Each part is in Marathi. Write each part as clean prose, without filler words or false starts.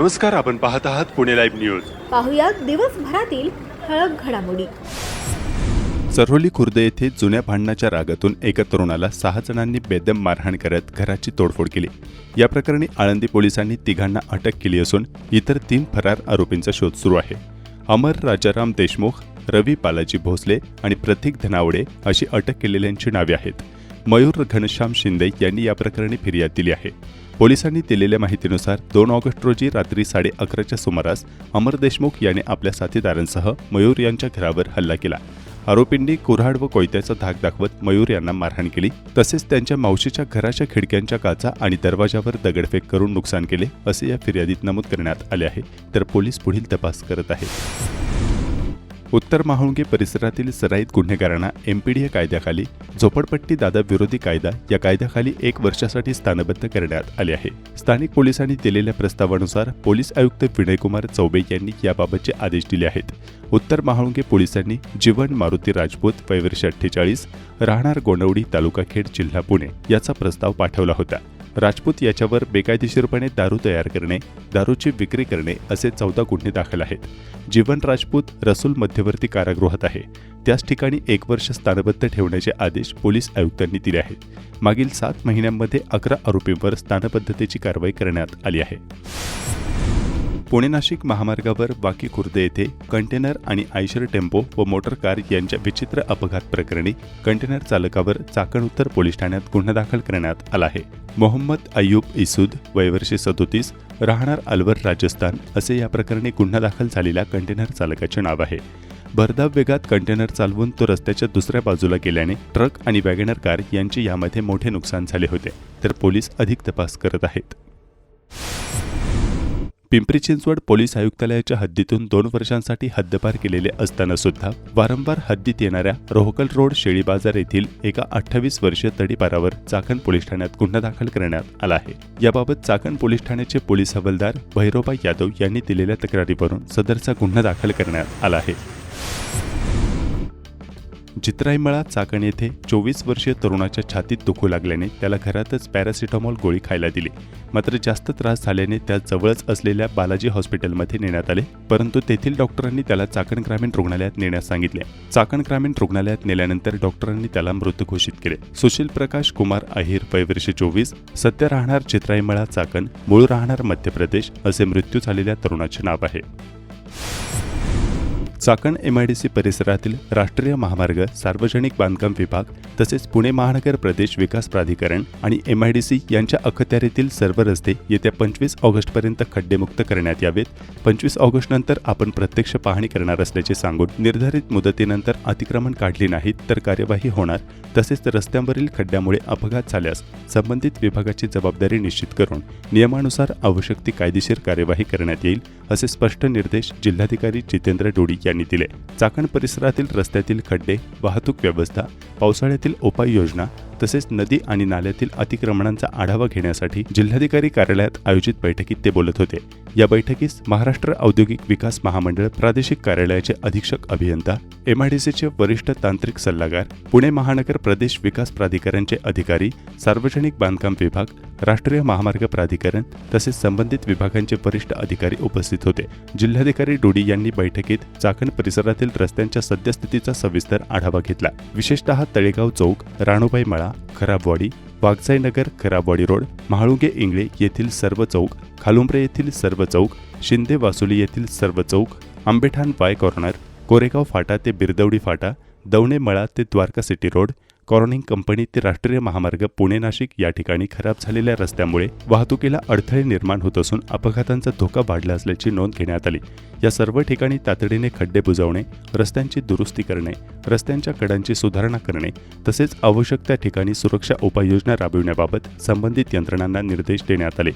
नमस्कार, आपण पाहत आहात पुणे लाईव्ह न्यूज. पाहुयात दिवसभरातील ठळक घडामोडी. चऱ्होली खुर्द येथे जुन्या भांडणाच्या रागातून एका तरुणाला 6 जणांनी बेदम मारहाण करत घराची तोडफोड केली. या प्रकरणी आळंदी पोलिसांनी तिघांना अटक केली असून इतर 3 फरार आरोपींचा शोध सुरू आहे. अमर राजाराम देशमुख, रवी बालाजी भोसले आणि प्रतीक धनावडे अशी अटक केलेल्यांची नावे आहेत. मयूर घनश्याम शिंदे यांनी या प्रकरणी फिर्याद दिली आहे. पोलिसांनी दिलेल्या माहितीनुसार 2 ऑगस्ट रोजी रात्री 11:30च्या सुमारास अमर देशमुख याने आपल्या साथीदारांसह मयूर यांच्या घरावर हल्ला केला. आरोपींनी कुऱ्हाड व कोयत्याचा धाक दाखवत मयूर यांना मारहाण केली. तसेच त्यांच्या मावशीच्या घराच्या खिडक्यांच्या काचा आणि दरवाजावर दगडफेक करून नुकसान केले असे या फिर्यादीत नमूद करण्यात आले आहे. तर पोलीस पुढील तपास करत आहेत. उत्तर महाळुंगे परिसरातील सराईत गुन्हेगारांना एमपीडीए कायद्याखाली झोपडपट्टी दादा विरोधी कायदा या कायद्याखाली 1 वर्षासाठी स्थानबद्ध करण्यात आले आहे. स्थानिक पोलिसांनी दिलेल्या प्रस्तावानुसार पोलीस आयुक्त विनयकुमार चौबे यांनी याबाबतचे आदेश दिले आहेत. उत्तर महाळुंगे पोलिसांनी जीवन मारुती राजपूत, वय वर्ष 48, राहणार गोंडवडी, तालुका खेड, जिल्हा पुणे याचा प्रस्ताव पाठवला होता. राजपूत याच्यावर बेकायदेशीरपणे दारू तयार करणे, दारूची विक्री करणे असे 14 गुन्हे दाखल आहेत. जीवन राजपूत रसूल मध्यवर्ती कारागृहात आहे. त्याच ठिकाणी 1 वर्ष स्थानबद्ध ठेवण्याचे आदेश पोलीस आयुक्तांनी दिले आहेत. मागील 7 महिन्यांमध्ये 11 आरोपींवर स्थानबद्धतेची कारवाई करण्यात आली आहे. पुणे नाशिक महामार्गावर वाकी खुर्द येथे कंटेनर आणि आयशर टेम्पो व मोटर कार यांच्या विचित्र अपघात प्रकरणी कंटेनर चालकावर चाकण उत्तर पोलीस ठाण्यात गुन्हा दाखल करण्यात आला आहे. मोहम्मद अय्यूब इसूद, वय वर्ष 37, राहणार अलवर, राजस्थान असे या प्रकरणी गुन्हा दाखल झालेल्या कंटेनर चालकाचे नाव आहे. भरधाव वेगात कंटेनर चालवून तो रस्त्याच्या दुसऱ्या बाजूला गेल्याने ट्रक आणि वॅगनर कार यांचे यामध्ये मोठे नुकसान झाले होते. तर पोलीस अधिक तपास करत आहेत. पिंपरी चिंचवड पोलीस आयुक्तालयाच्या हद्दीतून 2 वर्षांसाठी हद्दपार केलेले असताना सुद्धा वारंवार हद्दीत येणाऱ्या रोहकल रोड शेळी बाजार येथील एका 28 वर्षीय तडीपारावर चाकण पोलीस ठाण्यात गुन्हा दाखल करण्यात आला आहे. याबाबत चाकण पोलीस ठाण्याचे पोलीस हवालदार भैरोबा यादव यांनी दिलेल्या तक्रारीवरून सदरचा गुन्हा दाखल करण्यात आला आहे. जित्राईमळा, चाकण येथे 24 वर्षीय तरुणाच्या छातीत दुखू लागल्याने त्याला घरातच पॅरासिटामॉल गोळी खायला दिली. मात्र जास्त त्रास झाल्याने त्या जवळच असलेल्या बालाजी हॉस्पिटलमध्ये नेण्यात आले, परंतु तेथील डॉक्टरांनी त्याला चाकण ग्रामीण रुग्णालयात नेण्यास सांगितले. चाकण ग्रामीण रुग्णालयात नेल्यानंतर डॉक्टरांनी त्याला मृत घोषित केले. सुशील प्रकाश कुमार अहिर, वय वर्ष 24, सध्या राहणार चित्राईमळा, चाकण, मूळ राहणार मध्य प्रदेश असे मृत्यू झालेल्या तरुणाचे नाव आहे. चाकण एमआयडीसी परिसरातील राष्ट्रीय महामार्ग, सार्वजनिक बांधकाम विभाग तसेच पुणे महानगर प्रदेश विकास प्राधिकरण आणि एमआयडीसी यांच्या अखत्यारीतील सर्व रस्ते येत्या 25 ऑगस्टपर्यंत खड्डेमुक्त करण्यात यावेत. 25 ऑगस्ट नंतर आपण प्रत्यक्ष पाहणी करणार असल्याचे सांगून निर्धारित मुदतीनंतर अतिक्रमण काढली नाहीत तर कार्यवाही होणार. तसेच रस्त्यांवरील खड्ड्यामुळे अपघात झाल्यास संबंधित विभागाची जबाबदारी निश्चित करून नियमानुसार आवश्यक ती कायदेशीर कार्यवाही करण्यात येईल असे स्पष्ट निर्देश जिल्हाधिकारी जितेंद्र डोडी यांनी दिले. चाकण परिसरातील रस्त्यातील खड्डे, वाहतूक व्यवस्था, पावसाळ्यातील उपाययोजना तसेच नदी आणि नाल्यातील अतिक्रमणांचा आढावा घेण्यासाठी जिल्हाधिकारी कार्यालयात आयोजित बैठकीत ते बोलत होते. या बैठकीस महाराष्ट्र औद्योगिक विकास महामंडळ प्रादेशिक कार्यालयाचे अधीक्षक अभियंता, एमआयडीसीचे वरिष्ठ तांत्रिक सल्लागार, पुणे महानगर प्रदेश विकास प्राधिकरणचे अधिकारी, सार्वजनिक बांधकाम विभाग, राष्ट्रीय महामार्ग प्राधिकरण तसेच संबंधित विभागांचे वरिष्ठ अधिकारी उपस्थित होते. जिल्हाधिकारी डोडी यांनी बैठकीत चाकण परिसरातील रस्त्यांच्या सद्यस्थितीचा सविस्तर आढावा घेतला. विशेषतः तळेगाव चौक, राणूबाई मळा, खराबवाडी, वाघजाई नगर, खराबवाडी रोड, महाळुंगे इंगळे येथील सर्व चौक, खालुंब्रे येथील सर्व चौक, शिंदे वासुली येथील सर्व चौक, आंबेठाण वाय कॉर्नर, कोरेगाव फाटा ते बिरदवडी फाटा, दवणे मळा ते Dwarka city road, cornering company ते राष्ट्रीय महामार्ग पुणे नाशिक या ठिकाणी खराब झालेल्या रस्त्यामुळे वाहतुकीला अडथळे निर्माण होत असून अपघातांचा धोका वाढला असल्याची नोंद घेण्यात आली. या सर्व ठिकाणी तातडीने खड्डे बुजवणे, रस्त्यांची दुरुस्ती करणे, रस्त्यांच्या कडांची सुधारणा करणे तसेच आवश्यक त्या ठिकाणी सुरक्षा उपाययोजना राबविण्याबाबत संबंधित यंत्रणांना निर्देश देण्यात आले.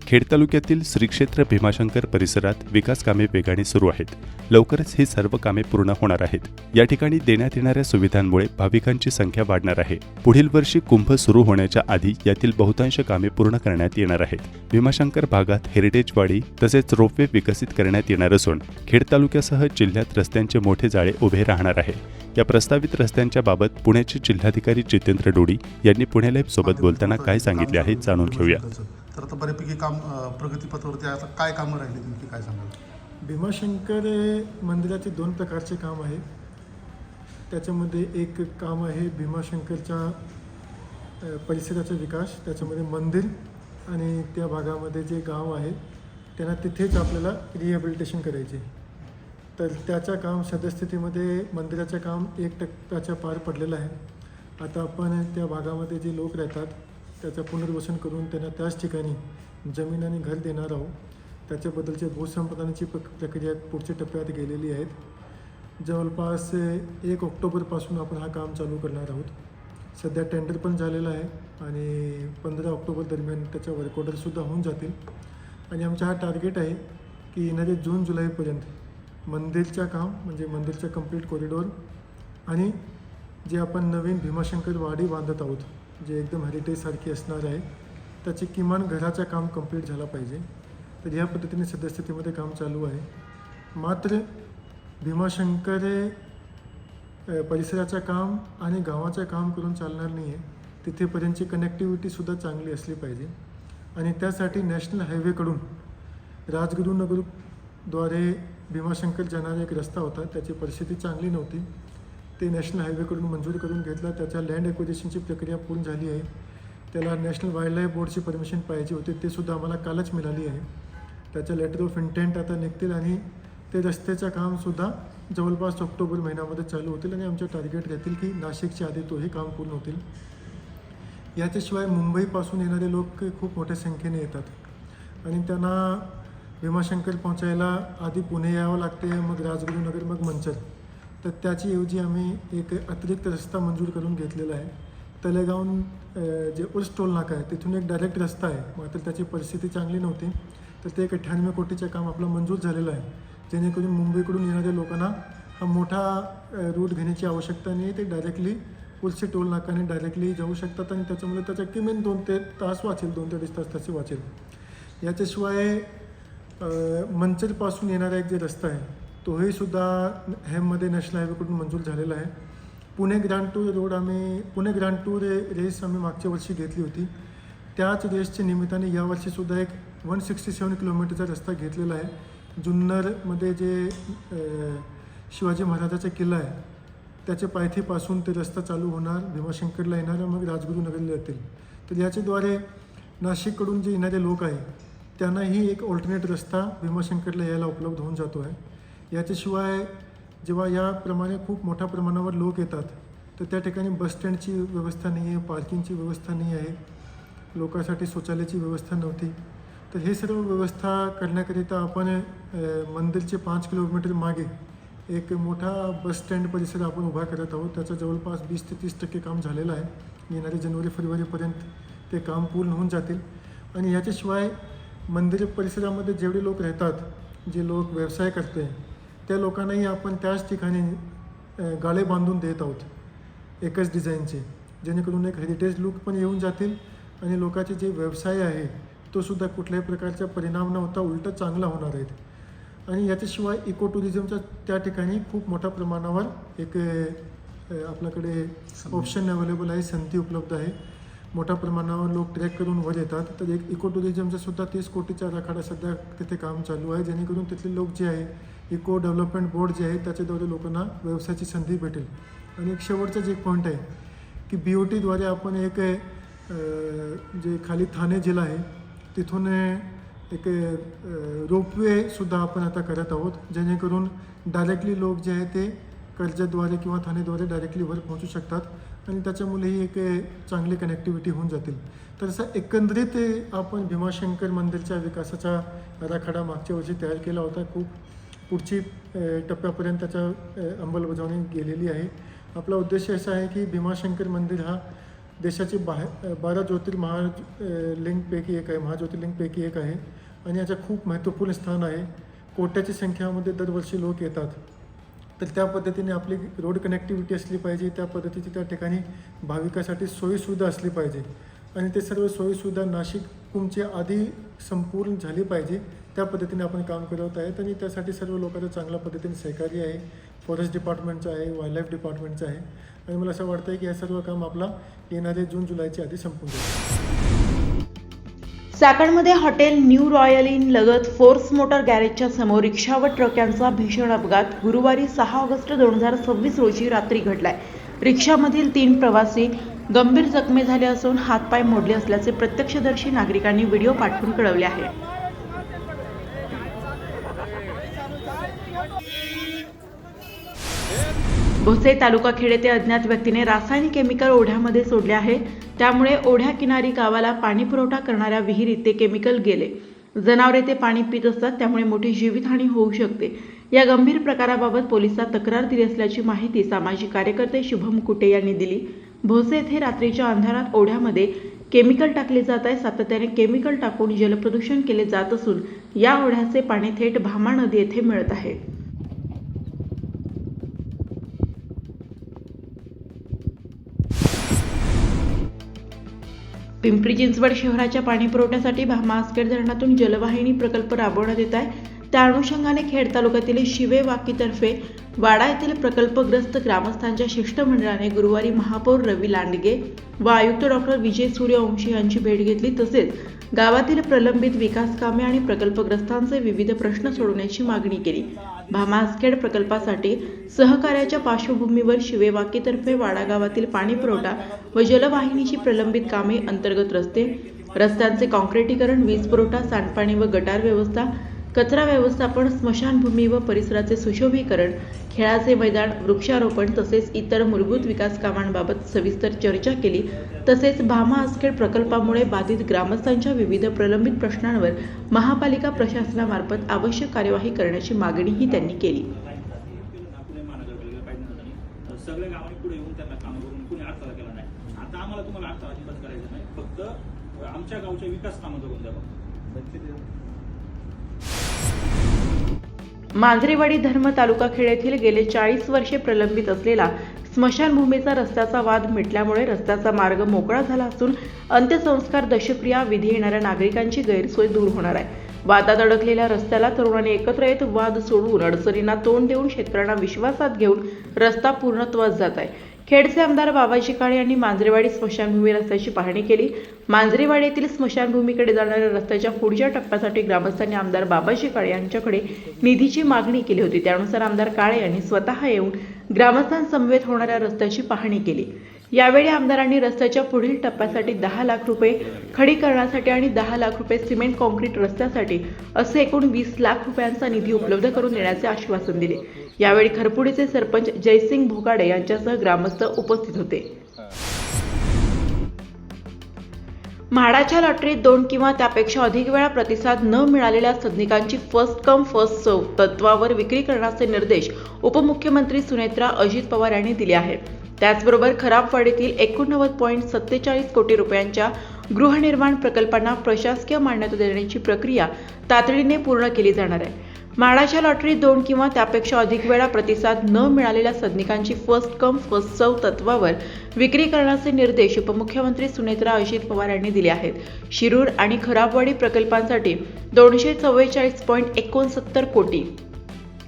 खेड तालुक्यातील श्री क्षेत्र भीमाशंकर परिसरात विकास कामे वेगाने सुरू आहेत. लवकरच ही सर्व कामे पूर्ण होणार आहेत. या ठिकाणी देण्यात येणाऱ्या सुविधांमुळे भाविकांची संख्या वाढणार आहे. पुढील वर्षी कुंभ सुरू होण्याच्या आधी यातील बहुतांश कामे पूर्ण करण्यात येणार आहेत. भीमाशंकर भागात हेरिटेजवाडी तसेच रोपवे विकसित करण्यात येणार असून खेड तालुक्यासह जिल्ह्यात रस्त्यांचे मोठे जाळे उभे राहणार आहे. या प्रस्तावित रस्त्यांच्या बाबत पुण्याचे जिल्हाधिकारी जितेंद्र डोडी यांनी पुणे लाईव्ह सोबत बोलताना काय सांगितले आहे जाणून घेऊया. तर आता बऱ्यापैकी काम प्रगतीपथावरती आहे. आता काय कामं राहिली नेमकी काय सांगाल? भीमाशंकर मंदिराचे 2 प्रकारचे काम आहे. त्याच्यामध्ये एक काम आहे भीमाशंकरच्या परिसराचा विकास. त्याच्यामध्ये मंदिर आणि त्या भागामध्ये जे गाव आहे त्यांना तिथेच आपल्याला रिहॅबिलिटेशन करायचे. तर त्याचं काम सद्यस्थितीमध्ये मंदिराचं काम 1% पार पडलेलं आहे. आता आपण त्या भागामध्ये जे लोक राहतात त्याचं पुनर्वसन करून त्यांना त्याच ठिकाणी जमीन आणि घर देणार आहोत. त्याच्याबद्दलचे भूसंपादनाची प्रक्रिया पुढच्या टप्प्यात गेलेली आहेत. जवळपास 1 ऑक्टोबरपासून आपण हा काम चालू करणार आहोत. सध्या टेंडर पण झालेलं आहे आणि 15 ऑक्टोबर दरम्यान त्याच्या वर्क ऑर्डरसुद्धा होऊन जातील. आणि आमचा हा टार्गेट आहे की येणारे जून जुलैपर्यंत मंदिरचं काम म्हणजे मंदिरचं कंप्लीट कॉरिडॉर आणि जे आपण नवीन भीमाशंकर वाडी बांधत आहोत जे एकदम हेरिटेजसारखी असणार आहे त्याचे किमान घराचं काम कंप्लीट झालं पाहिजे. तर ह्या पद्धतीने सद्यस्थितीमध्ये काम चालू आहे. मात्र भीमाशंकर परिसराचं काम आणि गावाचं काम करून चालणार नाही आहे. तिथेपर्यंतची कनेक्टिव्हिटीसुद्धा चांगली असली पाहिजे आणि त्यासाठी नॅशनल हायवेकडून राजगुरुनगरद्वारे भीमाशंकर जाणारा एक रस्ता होता. त्याची परिस्थिती चांगली नव्हती. ते नॅशनल हायवेकडून मंजूर करून घेतला. त्याच्या लँड ॲक्विजिशनची प्रक्रिया पूर्ण झाली आहे. त्याला नॅशनल वाईल्डलाईफ बोर्डची परमिशन पाहिजे होती. ते सुद्धा आम्हाला कालच मिळाली आहे. त्याच्या लेटर ऑफ इंटेंट आता निघतील आणि ते रस्त्याचं कामसुद्धा जवळपास ऑक्टोबर महिन्यामध्ये चालू होतील आणि आमचे टार्गेट राहतील की नाशिकच्या आधी तोही काम पूर्ण होतील. याच्याशिवाय मुंबईपासून येणारे लोक खूप मोठ्या संख्येने येतात आणि त्यांना भीमाशंकर पोहोचायला आधी पुणे यावं लागते, मग राजगुरुनगर, मग मंचर. तर त्याची ऐवजी आम्ही एक अतिरिक्त रस्ता मंजूर करून घेतलेला आहे. तळेगाव जे उर्स टोल नाका आहे तिथून एक डायरेक्ट रस्ता आहे. मात्र त्याची परिस्थिती चांगली नव्हती तर ते 98 कोटीचं काम आपलं मंजूर झालेलं आहे. जेणेकरून मुंबईकडून येणाऱ्या लोकांना हा मोठा रूट घेण्याची आवश्यकता नाही. ते डायरेक्टली उर्सी टोल नाकाने डायरेक्टली जाऊ शकतात आणि त्याच्यामुळे त्याचा किमान 2 ते तास वाचेल, 2 ते 2.5 तास त्याचे वाचेल. याच्याशिवाय मंचरपासून येणारा एक जे रस्ता आहे तोही सुद्धा हेममध्ये नॅशनल हायवेकडून मंजूर झालेला आहे. पुणे ग्रँड टूर रेस आम्ही मागच्या वर्षी घेतली होती. त्याच रेसच्या निमित्ताने यावर्षीसुद्धा एक 167 किलोमीटरचा रस्ता घेतलेला आहे. जुन्नरमध्ये जे शिवाजी महाराजाचा किल्ला आहे त्याच्या पायथीपासून ते रस्ता चालू होणार, भीमाशंकरला येणार, मग राजगुरुनगरला येतील. तर याच्याद्वारे नाशिककडून जे येणारे लोक आहे त्यांनाही एक ऑल्टरनेट रस्ता भीमाशंकरला यायला उपलब्ध होऊन जातो आहे. याच्याशिवाय जेव्हा याप्रमाणे खूप मोठ्या प्रमाणावर लोक येतात तर त्या ठिकाणी बसस्टँडची व्यवस्था नाही आहे, पार्किंगची व्यवस्था नाही आहे, लोकांसाठी शौचालयाची व्यवस्था नव्हती. तर हे सर्व व्यवस्था करण्याकरिता आपण मंदिरचे 5 किलोमीटर मागे एक मोठा बसस्टँड परिसर आपण उभा करत आहोत. त्याचं जवळपास 20 ते 30% काम झालेलं आहे. येणारे जानेवारी-फेब्रुवारीपर्यंत ते काम पूर्ण होऊन जातील. आणि याच्याशिवाय मंदिर परिसरामध्ये जेवढे लोक राहतात, जे लोक व्यवसाय करते त्या लोकांनाही आपण त्याच ठिकाणी गाळे बांधून देत आहोत एकच डिझाईनचे, जेणेकरून एक हेरिटेज लुक पण येऊन जातील आणि लोकांचे जे व्यवसाय आहे तो सुद्धा कुठल्याही प्रकारचा परिणाम न होता उलटं चांगला होणार आहेत. आणि याच्याशिवाय इको टुरिझमच्या त्या ठिकाणी खूप मोठ्या प्रमाणावर एक आपल्याकडे ऑप्शन अवेलेबल आहे, संधी उपलब्ध आहे. मोठ्या प्रमाणावर लोक ट्रेक करून वर येतात. तर एक इको टुरिझमचा सुद्धा 30 कोटीचा आराखडा सध्या तिथे काम चालू आहे, जेणेकरून तिथले लोक जे आहे इको डेव्हलपमेंट बोर्ड जे आहे त्याच्याद्वारे लोकांना व्यवसायाची संधी भेटेल. आणि एक शेवटचा जे एक पॉईंट आहे की BOTद्वारे आपण एक जे खाली ठाणे जिल्हा आहे तिथून एक रोपवेसुद्धा आपण आता करत आहोत, जेणेकरून डायरेक्टली लोक जे आहे ते कर्जतद्वारे किंवा ठाणेद्वारे डायरेक्टली वर पोहोचू शकतात आणि त्याच्यामुळेही एक चांगली कनेक्टिव्हिटी होऊन जातील. तर असं एकंदरीत आपण भीमाशंकर मंदिरच्या विकासाचा आराखडा मागच्या वर्षी तयार केला होता. खूप पुढची टप्प्यापर्यंत त्याच्या अंमलबजावणी गेलेली आहे. आपला उद्देश असा आहे की भीमाशंकर मंदिर हा देशाचे 12 महाज्योतिर्लिंगपैकी एक आहे आणि याचं खूप महत्त्वपूर्ण स्थान आहे. कोट्याची संख्येमध्ये दरवर्षी लोक येतात. तर त्या पद्धतीने आपली रोड कनेक्टिव्हिटी असली पाहिजे, त्या पद्धतीची त्या ठिकाणी भाविकासाठी सोयीसुविधा असली पाहिजे आणि ते सर्व सोयीसुविधा नाशिक कुमच्या आधी संपूर्ण झाली पाहिजे. त्या पद्धतीने आपण काम करत आहेत आणि त्यासाठी सर्व लोकांचं चांगल्या पद्धतीने सहकार्य आहे. फॉरेस्ट डिपार्टमेंटचं आहे, वाईल्डलाईफ डिपार्टमेंटचं आहे आणि मला असं वाटतं आहे की हे सर्व काम आपला येणारे जून जुलैच्या आधी संपून जाईल. चाकणमध्ये हॉटेल न्यू रॉयल इन लगत फोर्स मोटर गॅरेजच्या समोर रिक्षा व ट्रक यांचा भीषण अपघात गुरुवारी 6 ऑगस्ट 2026 रोजी रात्री घडलाय. रिक्षामधील 3 प्रवासी गंभीर जखमी झाले असून हातपाय मोडले असल्याचे प्रत्यक्षदर्शी नागरिकांनी व्हिडिओ पाठवून कळवले आहे. भोसे तालुका खेड येथे अज्ञात व्यक्तीने रासायनिक केमिकल ओढ्यामध्ये सोडले आहे. त्यामुळे ओढ्या किनारी गावाला पाणी पुरवठा करणाऱ्या विहिरीत ते केमिकल गेले. जनावरे ते पाणी पित असतात, त्यामुळे मोठी जीवितहानी होऊ शकते. या गंभीर प्रकाराबाबत पोलिसात तक्रार दिली असल्याची माहिती सामाजिक कार्यकर्ते शुभम कुटे यांनी दिली. भोसे येथे रात्रीच्या अंधारात ओढ्यामध्ये केमिकल टाकले जात आहे. सातत्याने केमिकल टाकून जलप्रदूषण केले जात असून या ओढ्याचे पाणी थेट भामा नदी येथे मिळत आहे. पिंपरी चिंचवड शहराच्या पाणी पुरवठ्यासाठी भामा आसखेड धरणातून जलवाहिनी प्रकल्प राबवण्यात येत आहे. त्या अनुषंगाने खेड तालुक्यातील शिवे वाकीतर्फे वाडा येथील प्रकल्पग्रस्त ग्रामस्थांच्या शिष्टमंडळाने गुरुवारी महापौर रवी लांडगे व आयुक्त डॉक्टर विजय सूर्यवंशी यांची भेट घेतली. तसेच गावातील प्रलंबित विकास कामे आणि प्रकल्पग्रस्तांचे विविध प्रश्न सोडवण्याची मागणी केली. भामा आसखेड प्रकल्पासाठी सहकार्याच्या पार्श्वभूमीवर शिवे वाकीतर्फे वाडा गावातील पाणी पुरवठा व जलवाहिनीची प्रलंबित कामे अंतर्गत रस्त्यांचे काँक्रिटीकरण, वीज पुरवठा, सांडपाणी व गटार व्यवस्था, कचरा व्यवस्थापन, स्मशानभूमी व परिसराचे सुशोभीकरण, खेळाचे मैदान, वृक्षारोपण तसेच इतर मूलभूत विकास कामांबाबत सविस्तर चर्चा केली. तसेच भामा आसखेड प्रकल्पामुळे बाधित ग्रामस्थांच्या विविध प्रलंबित प्रश्नांवर महापालिका प्रशासनामार्फत आवश्यक कार्यवाही करण्याची मागणीही त्यांनी केली. सगळ्या गावांनी पुढे येऊन त्यांना काम करून कुणी अडथळा केला नाही. आता आम्हाला तुम्हाला अडथळा अजिबात करायचा नाही, फक्त आमच्या गावच्या विकास कामं करून द्या. मांजरेवाडी धर्म तालुका खेड येथील गेले 40 वर्षे प्रलंबित असलेला स्मशानभूमीचा रस्त्याचा वाद मिटल्यामुळे रस्त्याचा मार्ग मोकळा झाला असून अंत्यसंस्कार दशक्रिया विधी येणाऱ्या नागरिकांची गैरसोय दूर होणार आहे. वादात अडकलेल्या रस्त्याला तरुणांनी एकत्र येत वाद सोडवून अडचणींना तोंड देऊन शेतकऱ्यांना विश्वासात घेऊन रस्ता पूर्णत्वास जात आहे. खेडचे आमदार बाबाजी काळे यांनी मांजरेवाडी स्मशानभूमी रस्त्याची पाहणी केली. मांजरेवाडी येथील स्मशानभूमीकडे जाणाऱ्या रस्त्याच्या पुढच्या टप्प्यासाठी ग्रामस्थांनी आमदार बाबाजी काळे यांच्याकडे निधीची मागणी केली होती. त्यानुसार आमदार काळे यांनी स्वतः येऊन ग्रामस्थांसमवेत होणाऱ्या रस्त्याची पाहणी केली. यावेळी आमदारांनी रस्त्याच्या पुढील टप्प्यासाठी 10 लाख रुपये खडीकरणासाठी आणि 10 लाख रुपये सिमेंट काँक्रीट रस्त्यासाठी असे एकूण 20 लाख रुपयांचा निधी उपलब्ध करून देण्याचे आश्वासन दिले. यावेळी खरपुडीचे सरपंच जयसिंग भोगाडे यांच्यासह ग्रामस्थ उपस्थित होते. म्हाडाच्या लॉटरीत 2 किंवा त्यापेक्षा अधिक वेळा प्रतिसाद न मिळालेल्या सदनिकांची फर्स्ट कम फर्स्ट सर्व्ह तत्वावर विक्री करण्याचे निर्देश उपमुख्यमंत्री सुनेत्रा अजित पवार यांनी दिले आहेत. त्याचबरोबर खराबवाडीतील 89.47 कोटी रुपयांच्या गृहनिर्माण प्रकल्पांना प्रशासकीय मान्यता देण्याची प्रक्रिया तातडीने पूर्ण केली जाणार आहे. म्हाडाच्या लॉटरीत 2 किंवा त्यापेक्षा अधिक वेळा प्रतिसाद न मिळालेल्या सदनिकांची फर्स्ट कम फर्स्ट सर्व्ह तत्वावर विक्री करण्याचे निर्देश उपमुख्यमंत्री सुनेत्रा अजित पवार यांनी दिले आहेत. शिरूर आणि खराबवाडी प्रकल्पांसाठी 244.69 कोटी,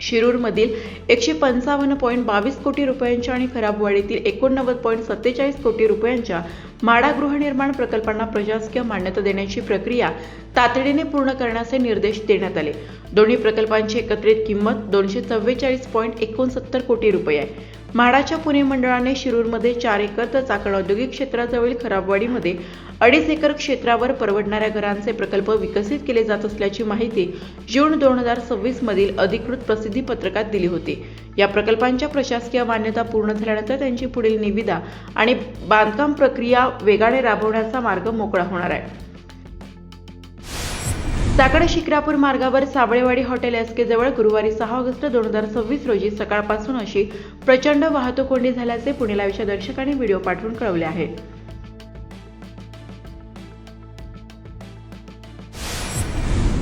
शिरूरमधील 155.22 कोटी रुपयांच्या आणि खराबवाडीतील 89.47 कोटी रुपयांच्या म्हाडा गृहनिर्माण प्रकल्पांना प्रशासकीय मान्यता देण्याची प्रक्रिया तातडीने पूर्ण करण्याचे निर्देश देण्यात आले. दोन्ही प्रकल्पांची एकत्रित किंमत 244.69 कोटी रुपये आहे. म्हाडाच्या पुणे मंडळाने शिरूरमध्ये 4 एकर तर चाकण औद्योगिक क्षेत्राजवळील खराबवाडीमध्ये 2.5 एकर क्षेत्रावर परवडणाऱ्या घरांचे प्रकल्प विकसित केले जात असल्याची माहिती जून 2026 मधील अधिकृत प्रसिद्धी पत्रकात दिली होती. या प्रकल्पांच्या प्रशासकीय मान्यता पूर्ण झाल्यानंतर त्यांची पुढील निविदा आणि बांधकाम प्रक्रिया वेगाने राबवण्याचा मार्ग मोकळा होणार आहे. चाकण शिक्रापूर मार्गावर साबळेवाडी हॉटेल एसके जवळ गुरुवारी 6 ऑगस्ट 2026 रोजी सकाळपासून अशी प्रचंड वाहतूक कोंडी झाल्याचे पुणे लाईव्हच्या दर्शकांनी व्हिडिओ पाठवून कळवले आहे.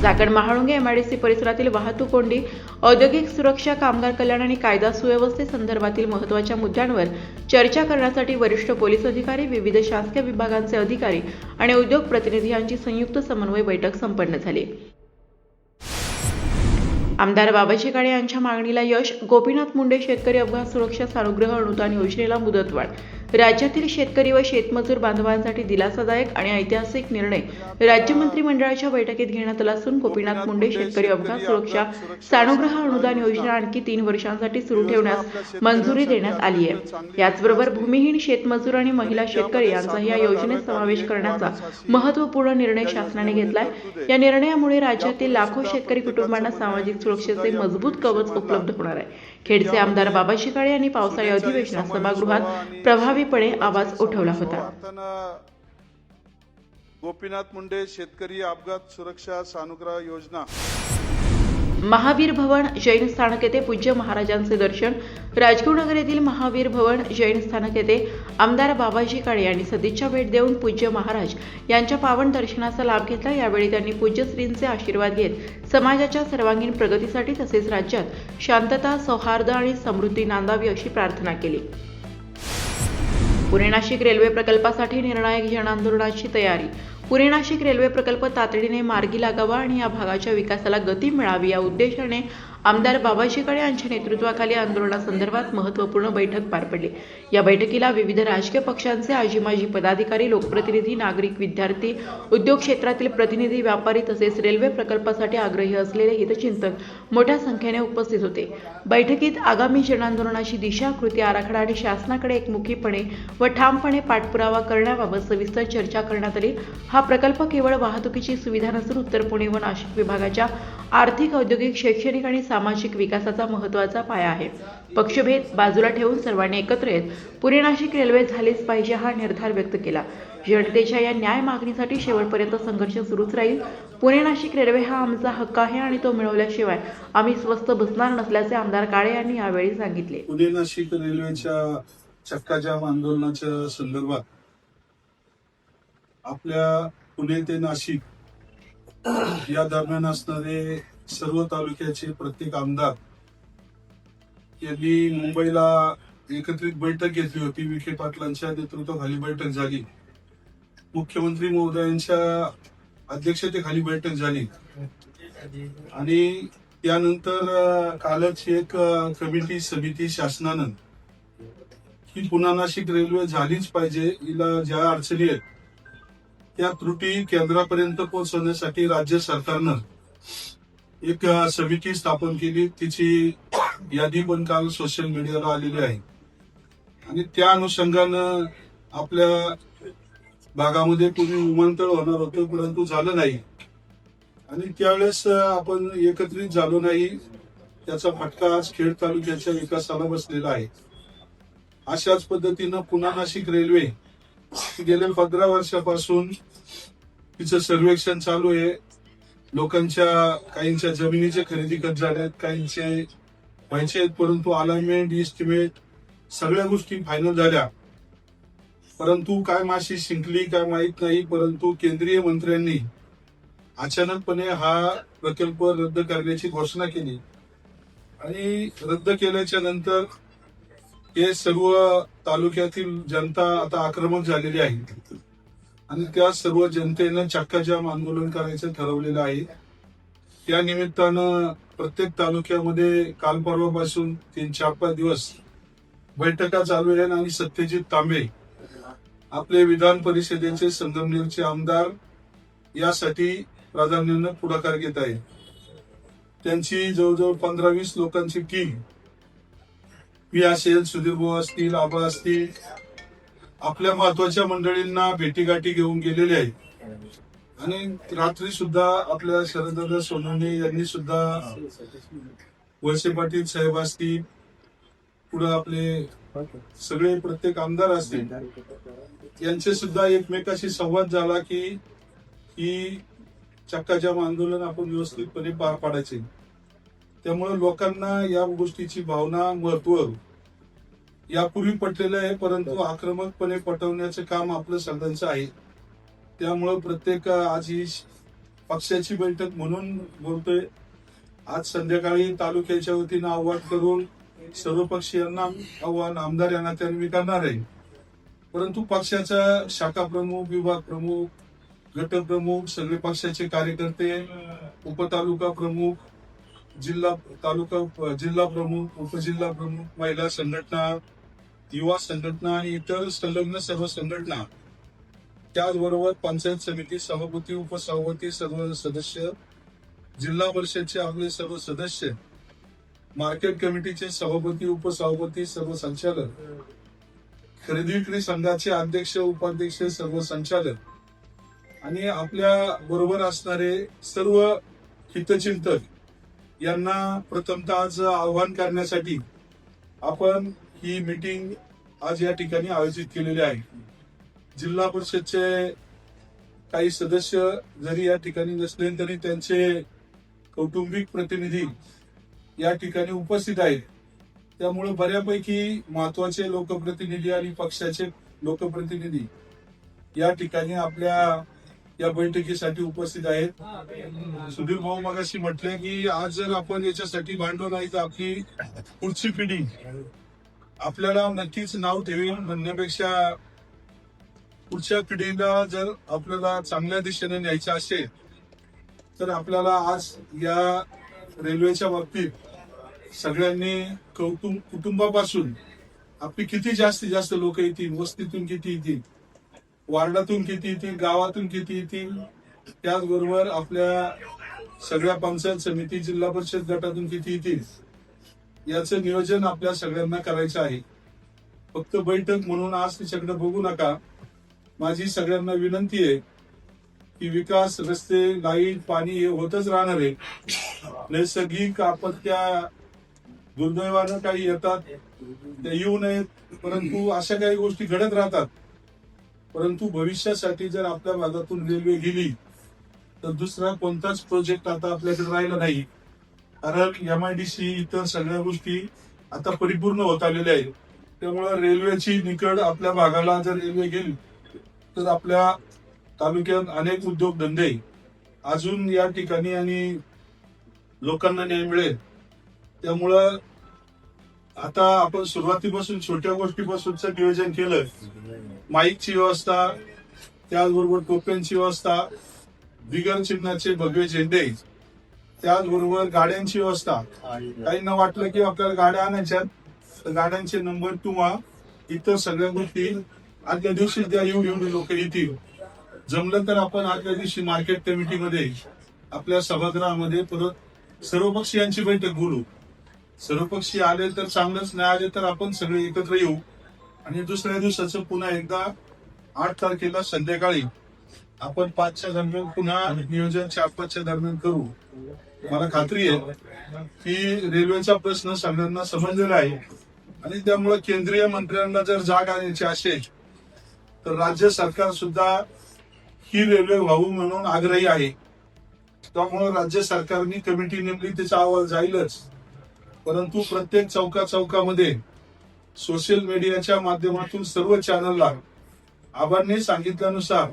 चाकण महाळुंगे एमआयडीसी परिसरातील वाहतूक कोंडी, औद्योगिक सुरक्षा, कामगार कल्याण आणि कायदा सुव्यवस्थेसंदर्भातील महत्त्वाच्या मुद्द्यांवर चर्चा करण्यासाठी वरिष्ठ पोलीस अधिकारी, विविध शासकीय विभागांचे अधिकारी आणि उद्योग प्रतिनिधी यांची संयुक्त समन्वय बैठक संपन्न झाली. आमदार बाबाजी काळे यांच्या मागणीला यश, गोपीनाथ मुंडे शेतकरी अपघात सुरक्षा सानुग्रह अनुदान योजनेला मुदतवाढ. राज्यातील शेतकरी व शेतमजूर बांधवांसाठी दिलासादायक आणि ऐतिहासिक निर्णय राज्य मंत्रिमंडळाच्या बैठकीत घेण्यात आला असून गोपीनाथ मुंडे शेतकरी अपघात सुरक्षा सानुग्रह अनुदान योजना आणखी 3 वर्षांसाठी सुरू ठेवण्यास मंजुरी देण्यात आली आहे। याचबरोबर भूमिहीन शेतमजूर आणि महिला शेतकरी यांचाही या योजनेत समावेश करण्याचा महत्त्वपूर्ण निर्णय शासनाने घेतलाय। या निर्णयामुळे राज्यातील लाखो शेतकरी कुटुंबांना सामाजिक सुरक्षेचे मजबूत कवच उपलब्ध होणार आहे। खेडचे आमदार बाबाजी काळे यांनी पावसाळी अधिवेशनात सभागृहात प्रभावीपणे आवाज उठवला होता। गोपीनाथ मुंडे शेतकरी अपघात सुरक्षा सानुग्रह योजना। महावीर भवन जैन स्थानक येथे पूज्य महाराजांचे दर्शन। राजगुरुनगर येथील महावीर भवन जैन स्थानक येथे आमदार बाबाजी काळे यांनी सदिच्छा भेट देऊन पूज्य महाराज यांच्या पावन दर्शनाचा लाभ घेतला। यावेळी त्यांनी पूज्य श्रींचे आशीर्वाद घेत समाजाच्या सर्वांगीण प्रगतीसाठी तसेच राज्यात शांतता, सौहार्द आणि समृद्धी नांदावी अशी प्रार्थना केली। पुणे नाशिक रेल्वे प्रकल्पासाठी निर्णायक जनआंदोलनाची तयारी। पुणे नाशिक रेल्वे प्रकल्प तातडीने मार्गी लागावा आणि या भागाच्या विकासाला गती मिळावी या उद्देशाने आमदार बाबाजी काळे यांच्या नेतृत्वाखाली आंदोलनासंदर्भात महत्त्वपूर्ण बैठक पार पडली। या बैठकीला विविध राजकीय पक्षांचे आजी-माजी पदाधिकारी, लोकप्रतिनिधी, नागरिक, विद्यार्थी, उद्योग क्षेत्रातील प्रतिनिधी, व्यापारी तसेच रेल्वे प्रकल्पासाठी आग्रही असलेले हितचिंतक मोठ्या संख्येने उपस्थित होते। बैठकीत आगामी जनआंदोलनाची दिशा, कृती आराखडा आणि शासनाकडे एकमुखीपणे व ठामपणे पाठपुरावा करण्याबाबत सविस्तर चर्चा करण्यात आली। हा प्रकल्प केवळ वाहतुकीची सुविधा नसून उत्तर पुणे व नाशिक विभागाच्या आर्थिक, औद्योगिक, शैक्षणिक आणि सामाजिक विकासाचा महत्त्वाचा पाया आहे। पक्षभेद बाजूला ठेवून सर्वांनी एकत्र येत पुणे नाशिक रेल्वे झालीच पाहिजे हा निर्धार व्यक्त केला। जनतेच्या या न्याय मागणीसाठी शेवटपर्यंत संघर्ष सुरूच राहील। पुणे नाशिक रेल्वे हा आमचा हक्क आहे आणि तो मिळवल्याशिवाय आम्ही स्वस्थ बसणार नसल्याचे आमदार काळे यांनी यावेळी सांगितले। पुणे नाशिक रेल्वेच्या चक्काजाम आंदोलनाच्या संदर्भात आपल्या पुणे ते नाशिक या दरम्यान असणारे सर्व तालुक्याचे प्रत्येक आमदार यांनी मुंबईला एकत्रित बैठक घेतली होती। विखे पाटलांच्या नेतृत्वाखाली बैठक झाली, मुख्यमंत्री महोदयांच्या अध्यक्षतेखाली बैठक झाली आणि त्यानंतर कालच एक कमिटी समिती शासनानं ही पुणे नाशिक रेल्वे झालीच पाहिजे, हिला ज्या अडचणी आहेत त्या त्रुटी केंद्रापर्यंत पोहोचवण्यासाठी राज्य सरकारनं एक समिती स्थापन केली। तिची यादी पण काल सोशल मीडियाला आलेली आहे आणि त्या अनुषंगानं आपल्या भागामध्ये पूर्वी विमानतळ होणार होतं, परंतु झालं नाही आणि त्यावेळेस आपण एकत्रित झालो नाही, त्याचा फटका आज खेड तालुक्याच्या विकासाला बसलेला आहे। अशाच पद्धतीनं पुणे नाशिक रेल्वे गेल्या 15 वर्षापासून तिचं सर्वेक्षण चालू आहे। लोकांच्या काहींच्या जमिनीचे खरेदी करत झाल्यात, काहींचे व्हायचे आहेत, परंतु अलाइनमेंट, इस्टिमेट सगळ्या गोष्टी फायनल झाल्या, परंतु काय माशी शिंकली काय माहित नाही। परंतु केंद्रीय मंत्र्यांनी अचानकपणे हा प्रकल्प रद्द करण्याची घोषणा केली आणि रद्द केल्याच्या नंतर हे सर्व तालुक्यातील जनता आता आक्रमक झालेली आहे आणि त्या सर्व जनतेनं चक्काजाम आंदोलन करायचं ठरवलेलं आहे। त्या निमित्तानं प्रत्येक तालुक्यामध्ये काल परवापासून 3-4-5 दिवस बैठका चालू आहेत आणि सत्यजित तांबे आपले विधान परिषदेचे संगमनेरचे आमदार यासाठी प्राधान्यानं पुढाकार घेत आहेत। त्यांची जवळजवळ 15-20 लोकांची टीम, मी असेल, सुधीर भाऊ असतील, आबा असतील, आपल्या महत्वाच्या मंडळींना भेटीगाठी घेऊन गेलेले आहेत आणि रात्री सुद्धा आपल्या शरददादा सोनवणे यांनी सुद्धा, वळसे पाटील साहेब असतील, पुढे आपले सगळे प्रत्येक आमदार असतील, यांचे सुद्धा एकमेकाशी संवाद झाला की ही चक्काजाम आंदोलन आपण व्यवस्थितपणे पार पाडायचे। त्यामुळे लोकांना या गोष्टीची भावना, महत्व यापूर्वी पटलेलं आहे, परंतु आक्रमकपणे पटवण्याचं काम आपलं सगळ्यांचं आहे। त्यामुळं प्रत्येक आज ही पक्षाची बैठक म्हणून बोलतोय। आज संध्याकाळी तालुक्याच्या वतीनं आव्हान करून सर्वपक्षीयांना आव्हान आमदार यांना त्यांनी करणार आहे, परंतु पक्षाचा शाखा प्रमुख, विभाग प्रमुख, गट प्रमुख, सगळे पक्षाचे कार्यकर्ते, उपतालुका प्रमुख, जिल्हा प्रमुख, उपजिल्हा प्रमुख, महिला संघटना, युवा संघटना आणि इतर संलग्न सर्व संघटना, त्याचबरोबर पंचायत समिती सभापती, उपसभापती, सर्व सदस्य, जिल्हा परिषदचे आपले सर्व सदस्य, मार्केट कमिटीचे सभापती, उपसभापती, सर्व संचालक, खरेदी विक्री संघाचे अध्यक्ष, उपाध्यक्ष, सर्व संचालक आणि आपल्या बरोबर असणारे सर्व हितचिंतक यांना प्रथमतः आज आवाहन करण्यासाठी आपण ही मीटिंग आज या ठिकाणी आयोजित केलेली आहे. जिल्हा परिषदचे काही सदस्य जरी या ठिकाणी नसले तरी त्यांचे कौटुंबिक प्रतिनिधी या ठिकाणी उपस्थित आहेत. त्यामुळे बऱ्यापैकी महत्वाचे लोकप्रतिनिधी आणि पक्षाचे लोकप्रतिनिधी या ठिकाणी आपल्या या बैठकीसाठी उपस्थित आहेत. सुधीर भाऊ मगाशी म्हटले की आज जर आपण याच्यासाठी भांडलो नाही तर आपली पुढची पिढी आपल्याला नक्कीच नाव ठेवेल म्हणण्यापेक्षा पुढच्या पिढीला जर आपल्याला चांगल्या दिशेने न्यायचं असेल तर आपल्याला आज या रेल्वेच्या बाबतीत सगळ्यांनी कुटुंबापासून आपली किती जास्तीत जास्त लोक येतील, वस्तीतून किती येतील, वार्डातून किती येतील, गावातून किती येतील, त्याचबरोबर आपल्या सगळ्या पंचायत समिती, जिल्हा परिषद गटातून किती येतील, याचं नियोजन आपल्या सगळ्यांना करायचं आहे. फक्त बैठक म्हणून आज तिच्याकडे बघू नका. माझी सगळ्यांना विनंती आहे की विकास, रस्ते, लाईट, पाणी हे होतच राहणार आहे. नैसर्गिक आपत्त्या दुर्दैवानं काही येतात, त्या येऊ नयेत, परंतु अशा काही गोष्टी घडत राहतात. परंतु भविष्यासाठी जर आपल्या भागातून रेल्वे गेली तर दुसरा कोणताच प्रोजेक्ट आता आपल्याकडे राहिला नाही. कारण MIDC इतर सगळ्या गोष्टी आता परिपूर्ण होत आलेल्या आहेत. त्यामुळे रेल्वेची निकड आपल्या भागाला जर रेल्वे गेली तर आपल्या तालुक्यात अनेक उद्योगधंदे अजून या ठिकाणी आणि लोकांना न्याय मिळेल. त्यामुळं आता आपण सुरुवातीपासून छोट्या गोष्टीपासूनच नियोजन केलं. माईकची व्यवस्था, त्याचबरोबर टोप्यांची व्यवस्था, बिगर चिन्हाचे भगवे झेंडे, त्याचबरोबर गाड्यांची व्यवस्था. काहींना वाटलं की आपल्याला गाड्या आणायच्यात तर गाड्यांचे नंबर किंवा इतर सगळ्या गोष्टी आदल्या दिवशी त्या एवढे लोक येतील. जमलं तर आपण आदल्या दिवशी मार्केट कमिटीमध्ये आपल्या सभागृहामध्ये परत सर्वपक्षीयांची बैठक बोलू. सर्वपक्षीय आले तर चांगलंच, नाही आले तर आपण सगळे एकत्र येऊ आणि दुसऱ्या दिवसाचं पुन्हा एकदा 8 तारखेला संध्याकाळी आपण 5च्या दरम्यान पुन्हा नियोजन 4-5च्या दरम्यान करू. मला खात्री आहे की रेल्वेचा प्रश्न सगळ्यांना समजलेला आहे आणि त्यामुळे केंद्रीय मंत्र्यांना जर जाग आणायची असेल तर राज्य सरकार सुद्धा ही रेल्वे व्हावी म्हणून आग्रही आहे. त्यामुळे राज्य सरकारने कमिटी नेमली, त्याचा अहवाल जाईलच. परंतु प्रत्येक चौकामध्ये सोशल मीडियाच्या माध्यमातून सर्व चॅनलला आबांनी सांगितल्यानुसार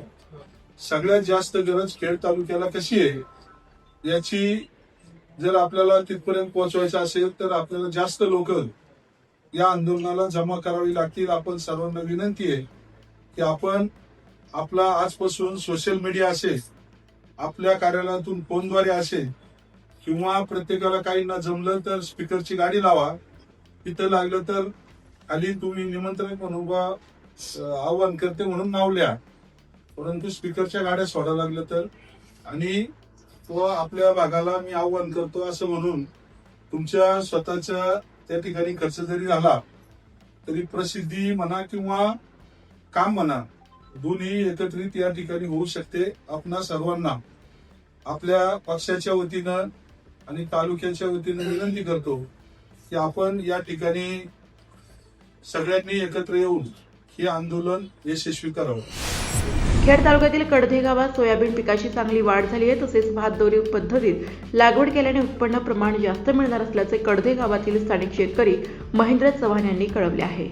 सगळ्यात जास्त गरज खेड तालुक्याला कशी आहे याची जर आपल्याला तिथपर्यंत पोहोचवायचं असेल तर आपल्याला जास्त लोक या आंदोलनाला जमा करावी लागतील. आपण सर्वांना विनंती आहे की आपण आपला आजपासून सोशल मीडिया असेल, आपल्या कार्यालयातून फोनद्वारे असेल किंवा प्रत्येकाला काही न जमलं तर स्पीकरची गाडी लावा. तिथं लागलं तर खाली तुम्ही निमंत्रण म्हणून आवाहन करते म्हणून नाव लिहा. परंतु स्पीकरच्या गाड्या सोडायला लागलं तर आणि तो आपल्या भागाला मी आव्हान करतो असं म्हणून तुमच्या स्वतःच्या त्या ठिकाणी खर्च जरी झाला तरी प्रसिद्धी म्हणा किंवा काम म्हणा दोन्ही एकत्रित या ठिकाणी होऊ शकते. आपणा सर्वांना आपल्या पक्षाच्या वतीनं आणि तालुक्याच्या वतीनं विनंती करतो की आपण या ठिकाणी सगळ्यांनी एकत्र येऊन हे आंदोलन यशस्वी करावं. खेड तालुक्यातील कडधे गावात सोयाबीन पिकाची चांगली वाढ झाली आहे. तसेच भात दोरी पद्धतीत लागवड केल्याने उत्पन्न प्रमाण जास्त मिळणार असल्याचे कडधे गावातील स्थानिक शेतकरी महेंद्र चव्हाण यांनी कळवले आहे.